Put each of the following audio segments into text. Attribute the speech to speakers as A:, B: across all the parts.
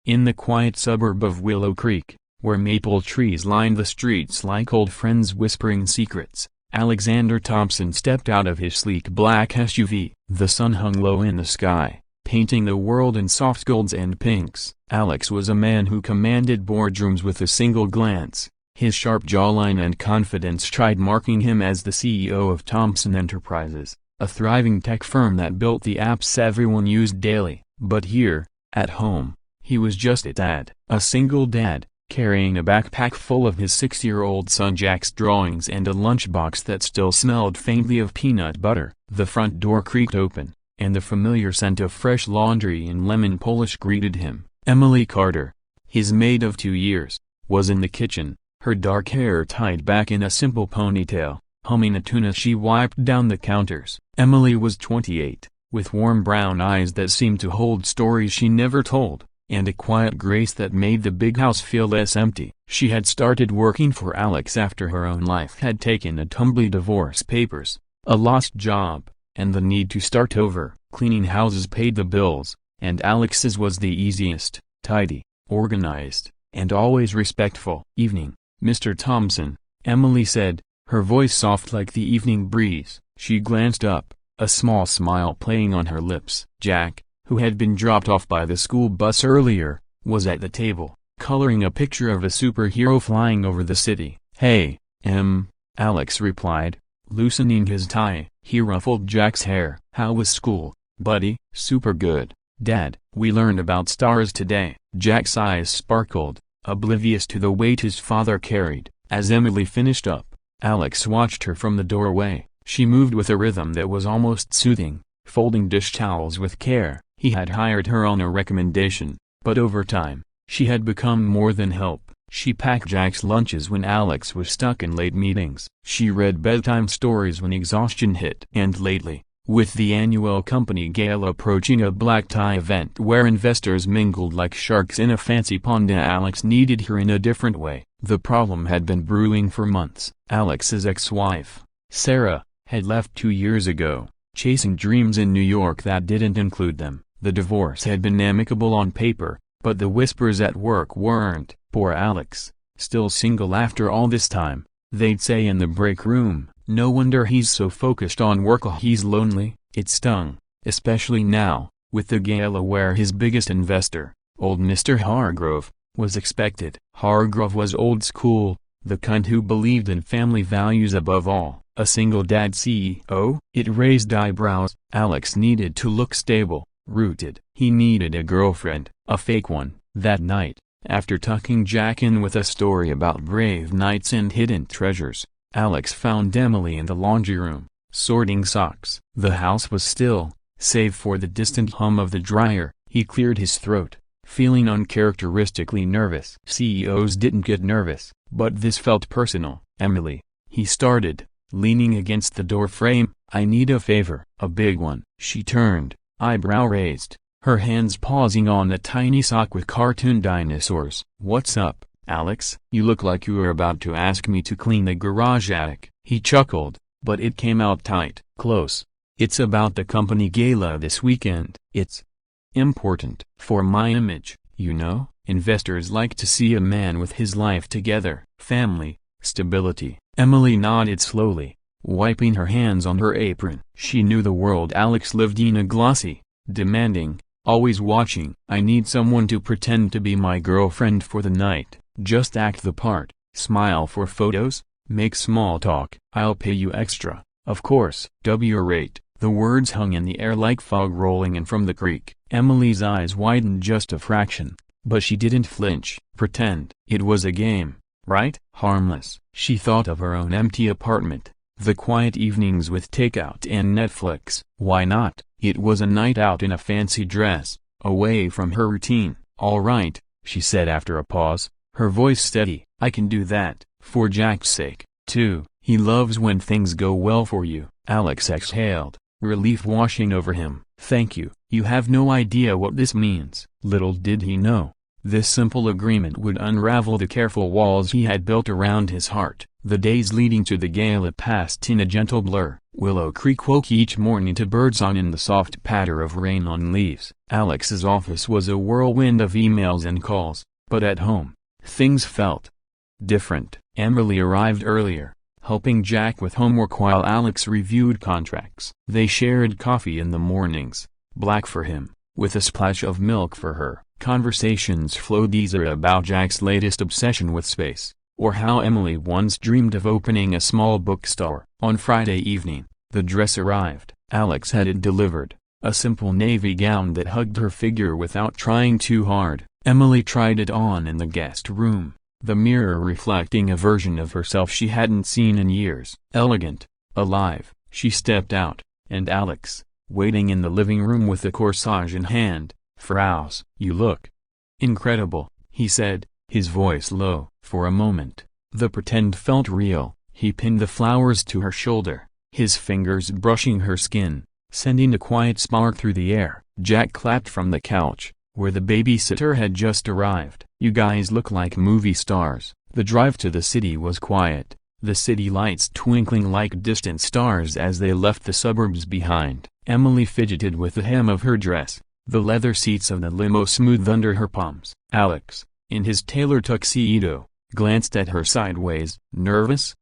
A: In the quiet suburb of Willow Creek, where maple trees lined the streets like old friends whispering secrets, Alexander Thompson stepped out of his sleek black SUV. The sun hung low in the sky, painting the world in soft golds and pinks. Alex was a man who commanded boardrooms with a single glance. His sharp jawline and confidence trademarking him as the CEO of Thompson Enterprises, a thriving tech firm that built the apps everyone used daily. But here, at home, he was just a dad. A single dad, carrying a backpack full of his 6-year-old son Jack's drawings and a lunchbox that still smelled faintly of peanut butter. The front door creaked open, and the familiar scent of fresh laundry and lemon polish greeted him. Emily Carter, his maid of 2 years, was in the kitchen, her dark hair tied back in a simple ponytail, humming a tune as she wiped down the counters. Emily was 28, with warm brown eyes that seemed to hold stories she never told, and a quiet grace that made the big house feel less empty. She had started working for Alex after her own life had taken a tumbly divorce papers, a lost job, and the need to start over. Cleaning houses paid the bills, and Alex's was the easiest: tidy, organized, and always respectful. "Evening, Mr. Thompson," Emily said, her voice soft like the evening breeze. She glanced up, a small smile playing on her lips. Jack, who had been dropped off by the school bus earlier, was at the table, coloring a picture of a superhero flying over the city. "Hey, Alex replied, loosening his tie. He ruffled Jack's hair. "How was school, buddy?" "Super good, Dad. We learned about stars today." Jack's eyes sparkled, oblivious to the weight his father carried. As Emily finished up, Alex watched her from the doorway. She moved with a rhythm that was almost soothing, folding dish towels with care. He had hired her on a recommendation, but over time, she had become more than help. She packed Jack's lunches when Alex was stuck in late meetings. She read bedtime stories when exhaustion hit. And lately, with the annual company gala approaching, a black tie event where investors mingled like sharks in a fancy pond, Alex needed her in a different way. The problem had been brewing for months. Alex's ex-wife, Sarah, had left 2 years ago, chasing dreams in New York that didn't include them. The divorce had been amicable on paper, but the whispers at work weren't. "Poor Alex, still single after all this time," they'd say in the break room. "No wonder he's so focused on work. He's lonely." It stung, especially now, with the gala where his biggest investor, old Mr. Hargrove, was expected. Hargrove was old school, the kind who believed in family values above all. A single dad CEO? It raised eyebrows. Alex needed to look stable, rooted. He needed a girlfriend, a fake one. That night, after tucking Jack in with a story about brave knights and hidden treasures, Alex found Emily in the laundry room, sorting socks. The house was still, save for the distant hum of the dryer. He cleared his throat, feeling uncharacteristically nervous. CEOs didn't get nervous, but this felt personal. "Emily," he started, leaning against the door frame, "I need a favor." "A big one." She turned, eyebrow raised, her hands pausing on a tiny sock with cartoon dinosaurs. "What's up, Alex?" "You look like you were about to ask me to clean the garage attic." He chuckled, but it came out tight. "Close. It's about the company gala this weekend. It's important for my image, you know. Investors like to see a man with his life together. Family, stability." Emily nodded slowly, wiping her hands on her apron. She knew the world Alex lived in: a glossy, demanding, always watching. "I need someone to pretend to be my girlfriend for the night. Just act the part, smile for photos, make small talk. I'll pay you extra, of course." "W rate." The words hung in the air like fog rolling in from the creek. Emily's eyes widened just a fraction, but she didn't flinch. "Pretend." It was a game, right? Harmless. She thought of her own empty apartment, the quiet evenings with takeout and Netflix. Why not? It was a night out in a fancy dress, away from her routine. "All right," she said after a pause, her voice steady. "I can do that, for Jack's sake, too. He loves when things go well for you." Alex exhaled, relief washing over him. "Thank you." You have no idea what this means. Little did he know, this simple agreement would unravel the careful walls he had built around his heart. The days leading to the gala passed in a gentle blur. Willow Creek woke each morning to birdsong and the soft patter of rain on leaves. Alex's office was a whirlwind of emails and calls, but at home, things felt different. Emily arrived earlier, helping Jack with homework while Alex reviewed contracts. They shared coffee in the mornings, black for him, with a splash of milk for her. Conversations flowed easier about Jack's latest obsession with space, or how Emily once dreamed of opening a small bookstore. On Friday evening, the dress arrived. Alex had it delivered, a simple navy gown that hugged her figure without trying too hard. Emily tried it on in the guest room, the mirror reflecting a version of herself she hadn't seen in years. Elegant, alive, she stepped out, and Alex, waiting in the living room with the corsage in hand, "Frouse, you look incredible," he said, his voice low. For a moment, the pretend felt real. He pinned the flowers to her shoulder, his fingers brushing her skin, sending a quiet spark through the air. Jack clapped from the couch, where the babysitter had just arrived. "You guys look like movie stars." The drive to the city was quiet, the city lights twinkling like distant stars as they left the suburbs behind. Emily fidgeted with the hem of her dress, the leather seats of the limo smoothed under her palms. Alex, in his tailored tuxedo, glanced at her sideways. "Nervous?"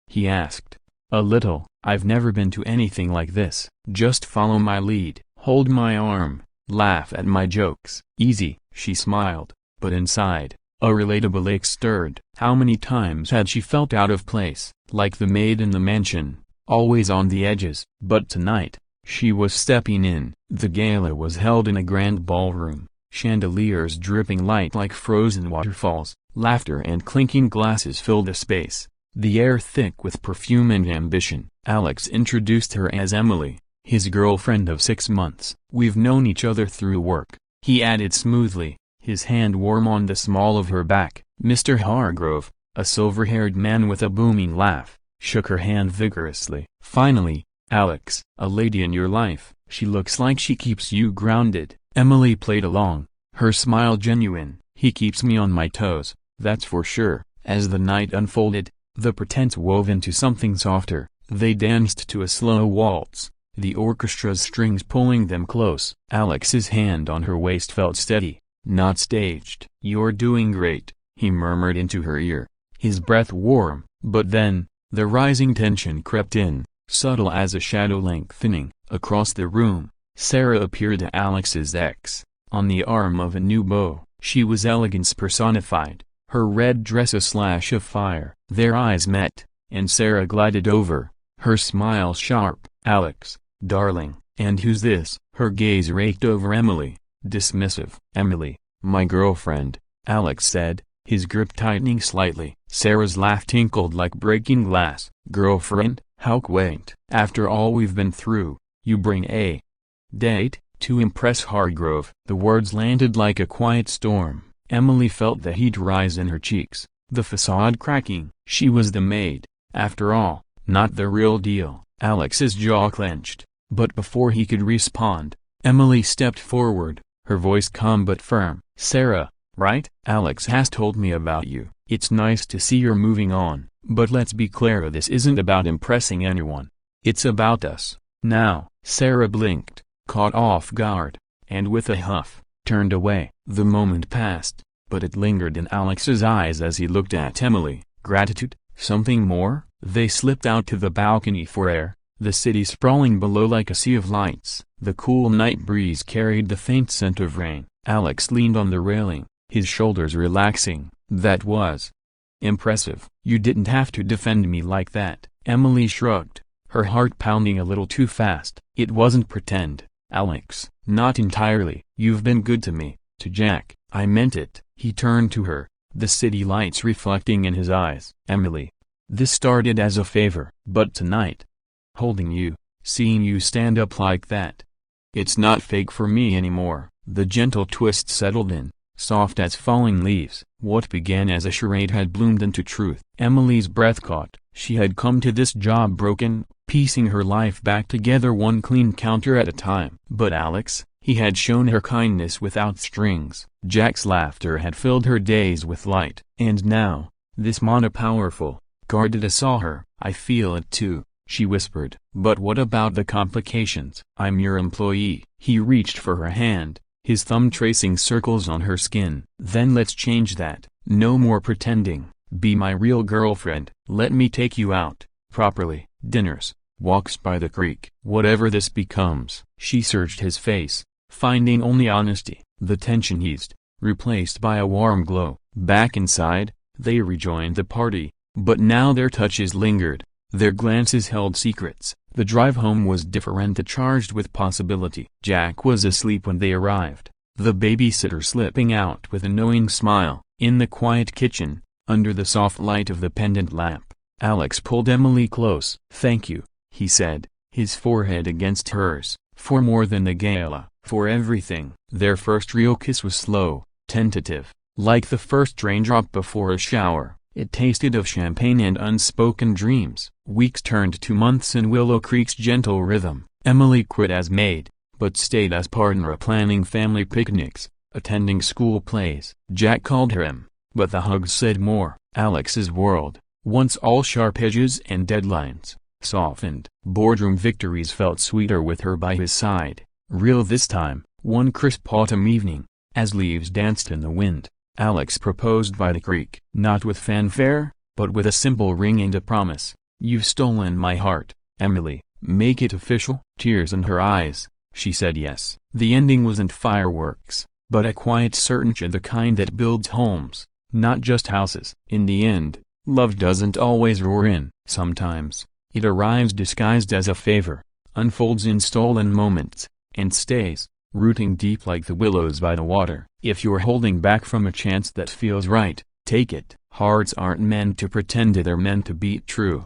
A: he asked. "A little. I've never been to anything like this." "Just follow my lead, hold my arm, laugh at my jokes." "Easy," she smiled, but inside, a relatable ache stirred. How many times had she felt out of place, like the maid in the mansion, always on the edges? But tonight, she was stepping in. The gala was held in a grand ballroom, chandeliers dripping light like frozen waterfalls, laughter and clinking glasses filled the space, the air thick with perfume and ambition. Alex introduced her as Emily, his girlfriend of 6 months. "We've known each other through work," he added smoothly, his hand warm on the small of her back. Mr. Hargrove, a silver-haired man with a booming laugh, shook her hand vigorously. "Finally, Alex, a lady in your life. She looks like she keeps you grounded." Emily played along, her smile genuine. "He keeps me on my toes, that's for sure." As the night unfolded, the pretense wove into something softer. They danced to a slow waltz, the orchestra's strings pulling them close. Alex's hand on her waist felt steady, not staged. "You're doing great," he murmured into her ear, his breath warm. But then, the rising tension crept in, subtle as a shadow lengthening. Across the room, Sarah appeared, Alex's ex, on the arm of a new beau. She was elegance personified, her red dress a slash of fire. Their eyes met, and Sarah glided over, her smile sharp. "Alex, darling, and who's this?" Her gaze raked over Emily, dismissive. "Emily, my girlfriend," Alex said, his grip tightening slightly. Sarah's laugh tinkled like breaking glass. "Girlfriend? How quaint. After all we've been through, you bring a date to impress Hargrove." The words landed like a quiet storm. Emily felt the heat rise in her cheeks, the facade cracking. She was the maid, after all, not the real deal. Alex's jaw clenched, but before he could respond, Emily stepped forward, her voice calm but firm. "Sarah, right? Alex has told me about you. It's nice to see you're moving on, but let's be clear, this isn't about impressing anyone. It's about us." Now, Sarah blinked, caught off guard, and with a huff, turned away. The moment passed, but it lingered in Alex's eyes as he looked at Emily. Gratitude? Something more? They slipped out to the balcony for air, the city sprawling below like a sea of lights. The cool night breeze carried the faint scent of rain. Alex leaned on the railing, his shoulders relaxing. "That was impressive." "You didn't have to defend me like that." Emily shrugged, her heart pounding a little too fast. "It wasn't pretend, Alex." "Not entirely. You've been good to me, to Jack." "I meant it." He turned to her, the city lights reflecting in his eyes. "Emily, this started as a favor, but tonight, holding you, seeing you stand up like that, it's not fake for me anymore." The gentle twist settled in, soft as falling leaves. What began as a charade had bloomed into truth. Emily's breath caught. She had come to this job broken, piecing her life back together one clean counter at a time. But Alex, he had shown her kindness without strings. Jack's laughter had filled her days with light. And now, this man, a powerful, guarded, saw her. "I feel it too," she whispered. "But what about the complications? I'm your employee." He reached for her hand, his thumb tracing circles on her skin. "Then let's change that. No more pretending. Be my real girlfriend. Let me take you out, properly. Dinners, walks by the creek. Whatever this becomes." She searched his face, finding only honesty. The tension eased, replaced by a warm glow. Back inside, they rejoined the party, but now their touches lingered, their glances held secrets. The drive home was different, charged with possibility. Jack was asleep when they arrived, the babysitter slipping out with a knowing smile. In the quiet kitchen, under the soft light of the pendant lamp, Alex pulled Emily close. "Thank you," he said, his forehead against hers, "for more than the gala, for everything." Their first real kiss was slow, tentative, like the first raindrop before a shower. It tasted of champagne and unspoken dreams. Weeks turned to months in Willow Creek's gentle rhythm. Emily quit as maid, but stayed as partner, planning family picnics, attending school plays. Jack called her em, but the hugs said more. Alex's world, once all sharp edges and deadlines, softened. Boardroom victories felt sweeter with her by his side. Real this time. One crisp autumn evening, as leaves danced in the wind, Alex proposed by the creek. Not with fanfare, but with a simple ring and a promise. "You've stolen my heart, Emily, make it official." Tears in her eyes, she said yes. The ending wasn't fireworks, but a quiet certainty, the kind that builds homes, not just houses. In the end, love doesn't always roar in. Sometimes, it arrives disguised as a favor, unfolds in stolen moments, and stays, rooting deep like the willows by the water. If you're holding back from a chance that feels right, take it. Hearts aren't meant to pretend, they're meant to beat true.